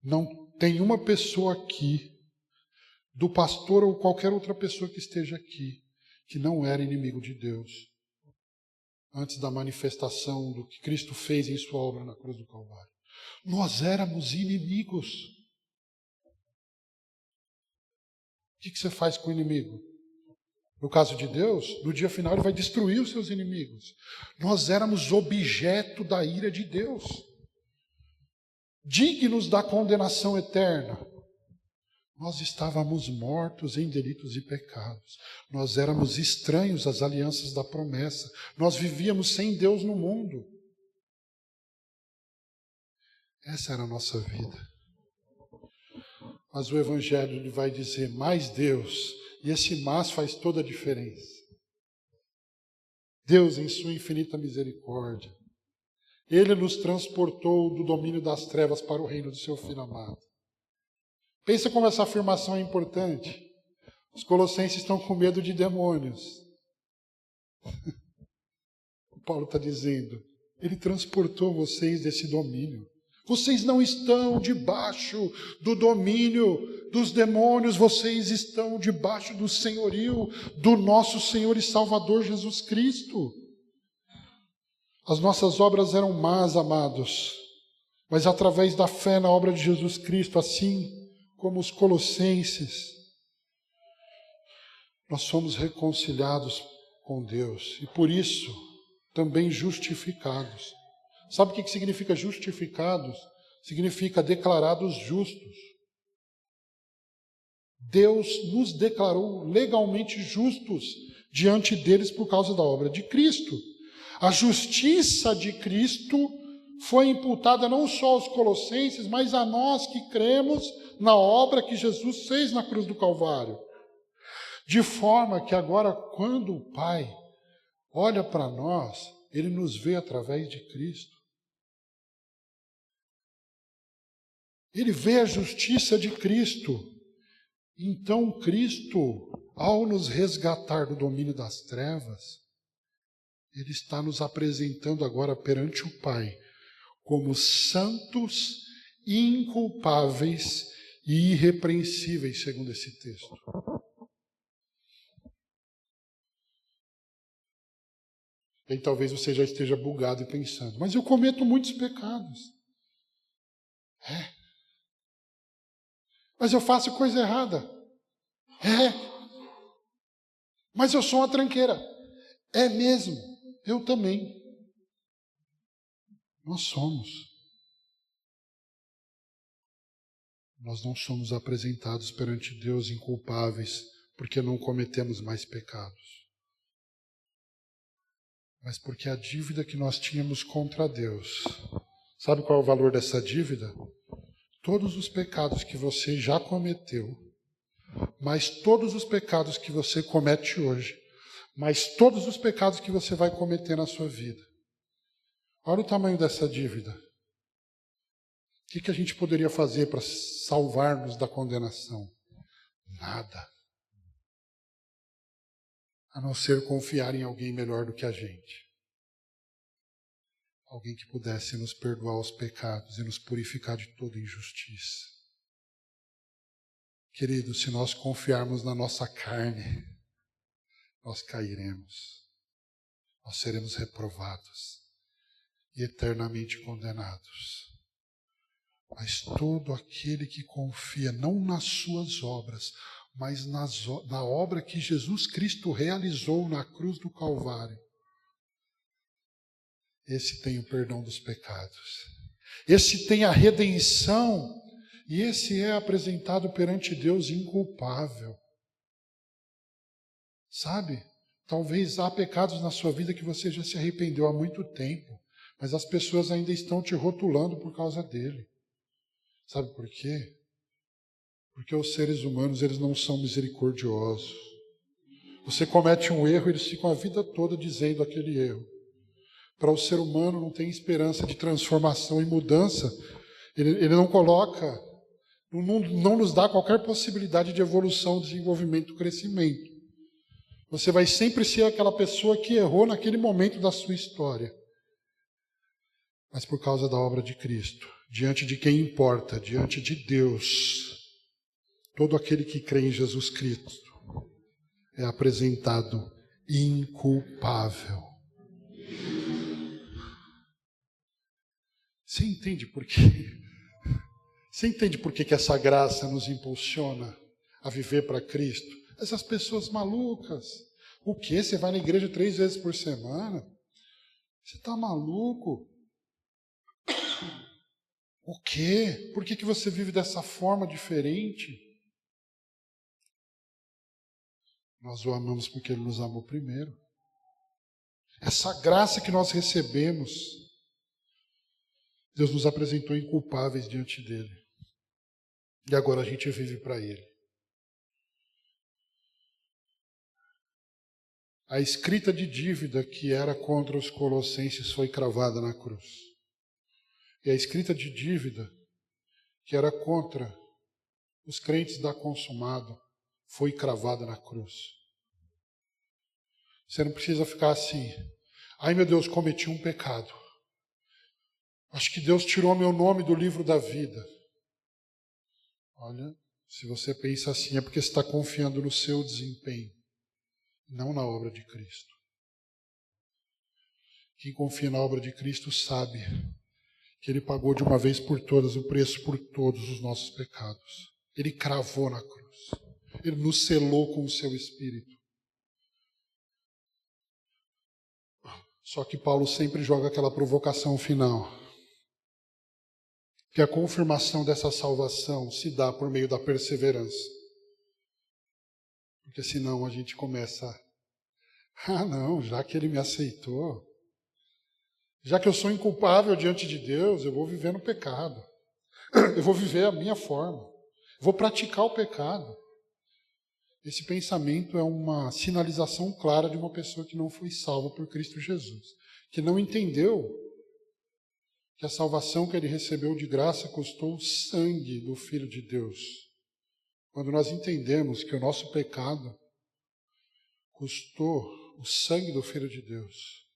Não tem uma pessoa aqui, do pastor ou qualquer outra pessoa que esteja aqui, que não era inimigo de Deus, antes da manifestação do que Cristo fez em sua obra na cruz do Calvário. Nós éramos inimigos. O que você faz com o inimigo? No caso de Deus, no dia final ele vai destruir os seus inimigos. Nós éramos objeto da ira de Deus, dignos da condenação eterna. Nós estávamos mortos em delitos e pecados. Nós éramos estranhos às alianças da promessa. Nós vivíamos sem Deus no mundo. Essa era a nossa vida. Mas o Evangelho ele vai dizer mais Deus. E esse mas faz toda a diferença. Deus, em sua infinita misericórdia, Ele nos transportou do domínio das trevas para o reino do seu Filho amado. Pensa como essa afirmação é importante. Os colossenses estão com medo de demônios. O Paulo está dizendo, Ele transportou vocês desse domínio. Vocês não estão debaixo do domínio dos demônios, vocês estão debaixo do senhorio do nosso Senhor e Salvador Jesus Cristo. As nossas obras eram más, amados, mas através da fé na obra de Jesus Cristo, assim como os colossenses, nós somos reconciliados com Deus e por isso também justificados. Sabe o que significa justificados? Significa declarados justos. Deus nos declarou legalmente justos diante deles por causa da obra de Cristo. A justiça de Cristo foi imputada não só aos colossenses, mas a nós que cremos na obra que Jesus fez na cruz do Calvário. De forma que agora, quando o Pai olha para nós, Ele nos vê através de Cristo. Ele vê a justiça de Cristo. Então, Cristo, ao nos resgatar do domínio das trevas, Ele está nos apresentando agora perante o Pai como santos, inculpáveis e irrepreensíveis, segundo esse texto. E talvez você já esteja bugado e pensando, mas eu cometo muitos pecados. Mas eu faço coisa errada. Mas eu sou uma tranqueira. É mesmo. Eu também. Nós somos. Nós não somos apresentados perante Deus inculpáveis porque não cometemos mais pecados. Mas porque a dívida que nós tínhamos contra Deus. Sabe qual é o valor dessa dívida? Todos os pecados que você já cometeu, mas todos os pecados que você comete hoje, mas todos os pecados que você vai cometer na sua vida. Olha o tamanho dessa dívida. O que a gente poderia fazer para salvar-nos da condenação? Nada. A não ser confiar em alguém melhor do que a gente. Alguém que pudesse nos perdoar os pecados e nos purificar de toda injustiça. Querido, se nós confiarmos na nossa carne, nós cairemos. Nós seremos reprovados e eternamente condenados. Mas todo aquele que confia não nas suas obras, mas na obra que Jesus Cristo realizou na cruz do Calvário, esse tem o perdão dos pecados. Esse tem a redenção e esse é apresentado perante Deus inculpável. Sabe? Talvez há pecados na sua vida que você já se arrependeu há muito tempo, mas as pessoas ainda estão te rotulando por causa dele. Sabe por quê? Porque os seres humanos, eles não são misericordiosos. Você comete um erro, eles ficam a vida toda dizendo aquele erro. para o ser humano não tem esperança de transformação e mudança, ele não coloca, não nos dá qualquer possibilidade de evolução, desenvolvimento, crescimento. Você vai sempre ser aquela pessoa que errou naquele momento da sua história. Mas por causa da obra de Cristo, diante de quem importa, diante de Deus, todo aquele que crê em Jesus Cristo é apresentado inculpável. Você entende por quê? Você entende por que essa graça nos impulsiona a viver para Cristo? Essas pessoas malucas. O quê? Você vai na igreja 3 vezes por semana? Você está maluco? O quê? Por que você vive dessa forma diferente? Nós o amamos porque Ele nos amou primeiro. Essa graça que nós recebemos, Deus nos apresentou inculpáveis diante dEle. E agora a gente vive para Ele. A escrita de dívida que era contra os colossenses foi cravada na cruz. E a escrita de dívida que era contra os crentes da Consumado foi cravada na cruz. Você não precisa ficar assim, ai meu Deus, cometi um pecado. Acho que Deus tirou meu nome do livro da vida. Olha, se você pensa assim é porque você está confiando no seu desempenho, não na obra de Cristo. Quem confia na obra de Cristo sabe que Ele pagou de uma vez por todas o preço por todos os nossos pecados. Ele cravou na cruz. Ele nos selou com o seu Espírito. Só que Paulo sempre joga aquela provocação final. Que a confirmação dessa salvação se dá por meio da perseverança. Porque senão a gente começa, não, já que Ele me aceitou, já que eu sou inculpável diante de Deus, eu vou viver no pecado. Eu vou viver a minha forma. Eu vou praticar o pecado. Esse pensamento é uma sinalização clara de uma pessoa que não foi salva por Cristo Jesus. Que não entendeu que a salvação que ele recebeu de graça custou o sangue do Filho de Deus. Quando nós entendemos que o nosso pecado custou o sangue do Filho de Deus,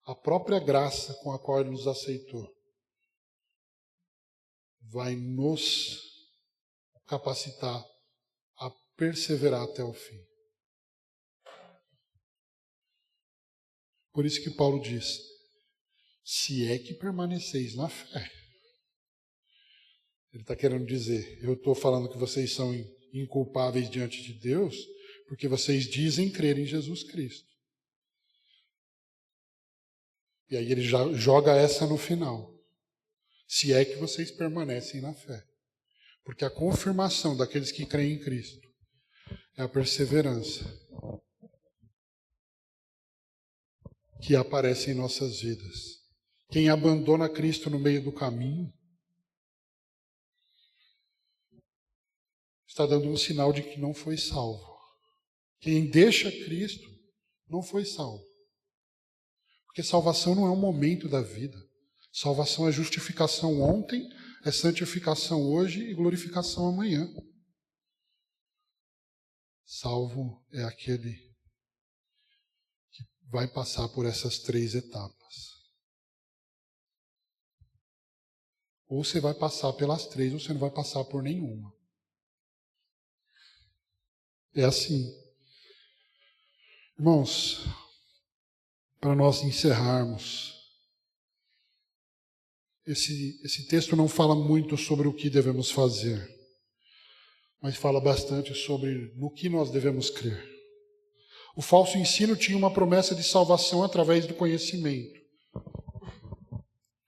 a própria graça com a qual Ele nos aceitou vai nos capacitar a perseverar até o fim. Por isso que Paulo diz, se é que permaneceis na fé. Ele está querendo dizer, eu estou falando que vocês são inculpáveis diante de Deus, porque vocês dizem crer em Jesus Cristo. E aí ele já joga essa no final. Se é que vocês permanecem na fé. Porque a confirmação daqueles que creem em Cristo é a perseverança que aparece em nossas vidas. Quem abandona Cristo no meio do caminho está dando um sinal de que não foi salvo. Quem deixa Cristo não foi salvo. Porque salvação não é um momento da vida. Salvação é justificação ontem, é santificação hoje e glorificação amanhã. Salvo é aquele que vai passar por essas 3 etapas. Ou você vai passar pelas 3, ou você não vai passar por nenhuma. É assim. Irmãos, para nós encerrarmos, esse texto não fala muito sobre o que devemos fazer, mas fala bastante sobre no que nós devemos crer. O falso ensino tinha uma promessa de salvação através do conhecimento.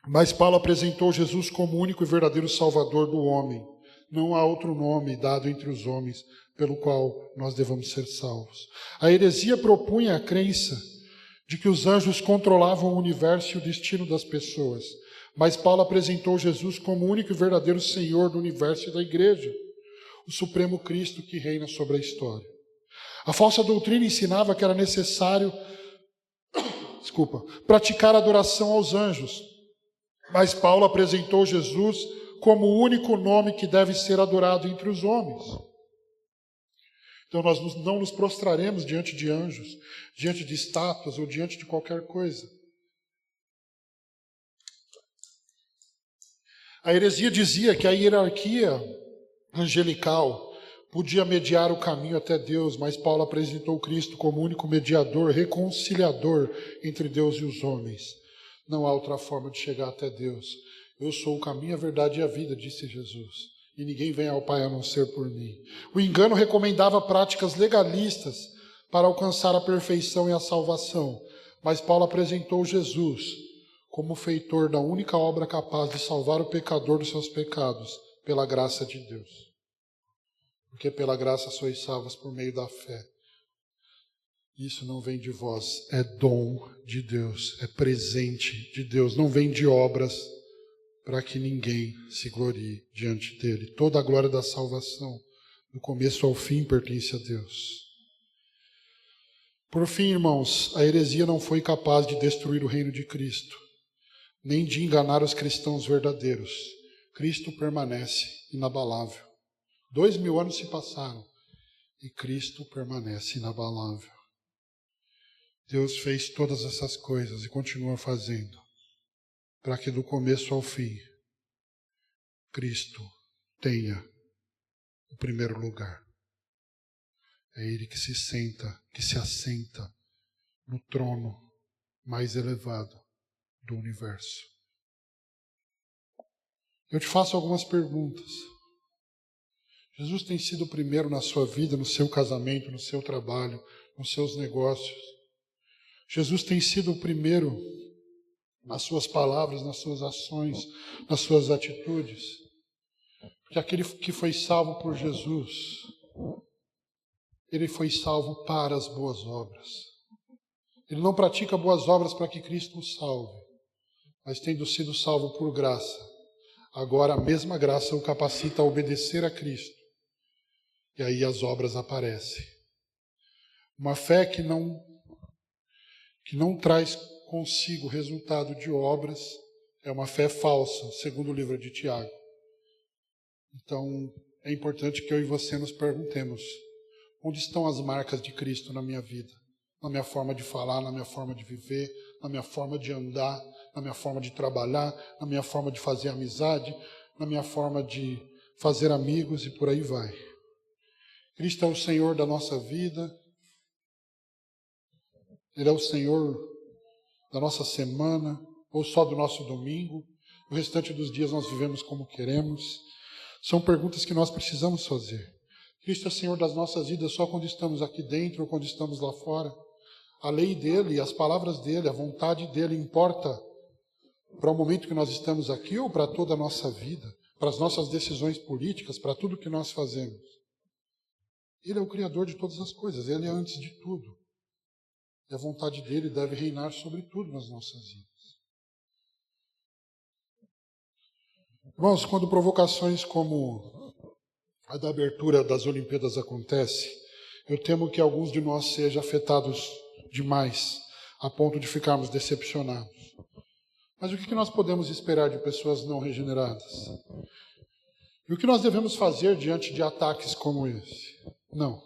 Mas Paulo apresentou Jesus como o único e verdadeiro Salvador do homem. Não há outro nome dado entre os homens pelo qual nós devemos ser salvos. A heresia propunha a crença de que os anjos controlavam o universo e o destino das pessoas. Mas Paulo apresentou Jesus como o único e verdadeiro Senhor do universo e da igreja, o Supremo Cristo que reina sobre a história. A falsa doutrina ensinava que era necessário praticar adoração aos anjos. Mas Paulo apresentou Jesus como o único nome que deve ser adorado entre os homens. Então nós não nos prostraremos diante de anjos, diante de estátuas ou diante de qualquer coisa. A heresia dizia que a hierarquia angelical podia mediar o caminho até Deus, mas Paulo apresentou Cristo como único mediador, reconciliador entre Deus e os homens. Não há outra forma de chegar até Deus. Eu sou o caminho, a verdade e a vida, disse Jesus. E ninguém vem ao Pai a não ser por mim. O engano recomendava práticas legalistas para alcançar a perfeição e a salvação. Mas Paulo apresentou Jesus como feitor da única obra capaz de salvar o pecador dos seus pecados, pela graça de Deus. Porque pela graça sois salvos por meio da fé. Isso não vem de vós, é dom de Deus, é presente de Deus, não vem de obras para que ninguém se glorie diante dele. Toda a glória da salvação, do começo ao fim, pertence a Deus. Por fim, irmãos, a heresia não foi capaz de destruir o reino de Cristo, nem de enganar os cristãos verdadeiros. Cristo permanece inabalável. 2000 anos se passaram e Cristo permanece inabalável. Deus fez todas essas coisas e continua fazendo, para que do começo ao fim, Cristo tenha o primeiro lugar. É Ele que se assenta no trono mais elevado do universo. Eu te faço algumas perguntas. Jesus tem sido o primeiro na sua vida, no seu casamento, no seu trabalho, nos seus negócios. Jesus tem sido o primeiro nas suas palavras, nas suas ações, nas suas atitudes. Porque aquele que foi salvo por Jesus, ele foi salvo para as boas obras. Ele não pratica boas obras para que Cristo o salve, mas tendo sido salvo por graça, agora a mesma graça o capacita a obedecer a Cristo. E aí as obras aparecem. Uma fé que não traz consigo resultado de obras é uma fé falsa, segundo o livro de Tiago. Então, é importante que eu e você nos perguntemos: onde estão as marcas de Cristo na minha vida? Na minha forma de falar, na minha forma de viver, na minha forma de andar, na minha forma de trabalhar, na minha forma de fazer amizade, na minha forma de fazer amigos e por aí vai. Cristo é o Senhor da nossa vida. Ele é o Senhor da nossa semana, ou só do nosso domingo. O restante dos dias nós vivemos como queremos. São perguntas que nós precisamos fazer. Cristo é Senhor das nossas vidas só quando estamos aqui dentro ou quando estamos lá fora. A lei dele, as palavras dele, a vontade dele importa para o momento que nós estamos aqui ou para toda a nossa vida, para as nossas decisões políticas, para tudo que nós fazemos. Ele é o Criador de todas as coisas, ele é antes de tudo. E a vontade dele deve reinar sobre tudo nas nossas vidas. Irmãos, quando provocações como a da abertura das Olimpíadas acontece, eu temo que alguns de nós sejam afetados demais, a ponto de ficarmos decepcionados. Mas o que nós podemos esperar de pessoas não regeneradas? E o que nós devemos fazer diante de ataques como esse? Não.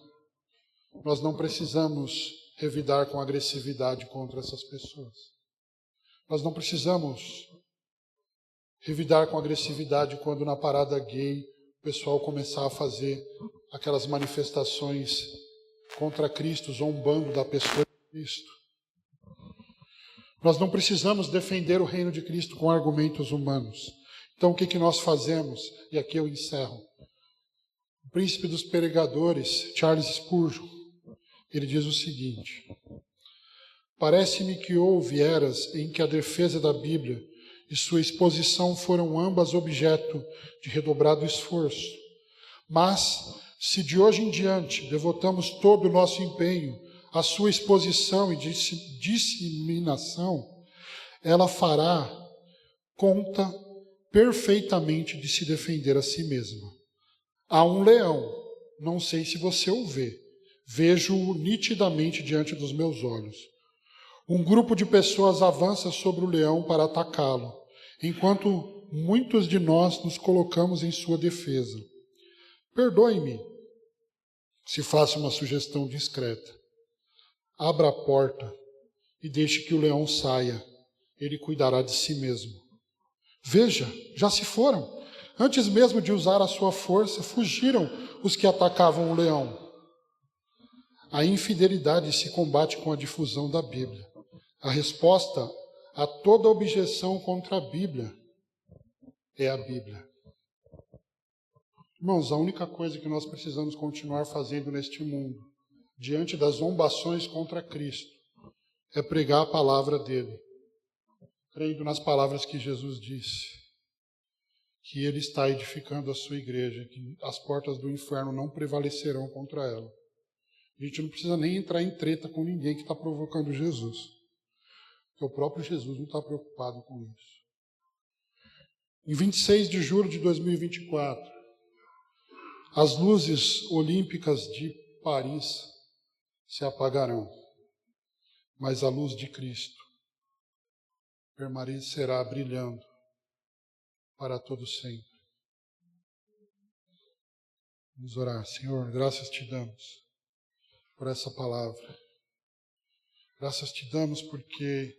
Nós não precisamos revidar com agressividade contra essas pessoas. Nós não precisamos revidar com agressividade quando na parada gay o pessoal começar a fazer aquelas manifestações contra Cristo, zombando da pessoa de Cristo. Nós não precisamos defender o reino de Cristo com argumentos humanos. Então o que nós fazemos? E aqui eu encerro. O príncipe dos pregadores, Charles Spurgeon, ele diz o seguinte: parece-me que houve eras em que a defesa da Bíblia e sua exposição foram ambas objeto de redobrado esforço. Mas, se de hoje em diante devotamos todo o nosso empenho à sua exposição e disseminação, ela fará conta perfeitamente de se defender a si mesma. Há um leão, não sei se você o vê, vejo-o nitidamente diante dos meus olhos. Um grupo de pessoas avança sobre o leão para atacá-lo, enquanto muitos de nós nos colocamos em sua defesa. Perdoe-me se faço uma sugestão discreta. Abra a porta e deixe que o leão saia. Ele cuidará de si mesmo. Veja, já se foram. Antes mesmo de usar a sua força, fugiram os que atacavam o leão. A infidelidade se combate com a difusão da Bíblia. A resposta a toda objeção contra a Bíblia é a Bíblia. Irmãos, a única coisa que nós precisamos continuar fazendo neste mundo, diante das zombações contra Cristo, é pregar a palavra dele, crendo nas palavras que Jesus disse, que ele está edificando a sua igreja, que as portas do inferno não prevalecerão contra ela. A gente não precisa nem entrar em treta com ninguém que está provocando Jesus, porque o próprio Jesus não está preocupado com isso. Em 26 de julho de 2024, as luzes olímpicas de Paris se apagarão, mas a luz de Cristo permanecerá brilhando para todo sempre. Vamos orar. Senhor, graças te damos por essa palavra. Graças te damos porque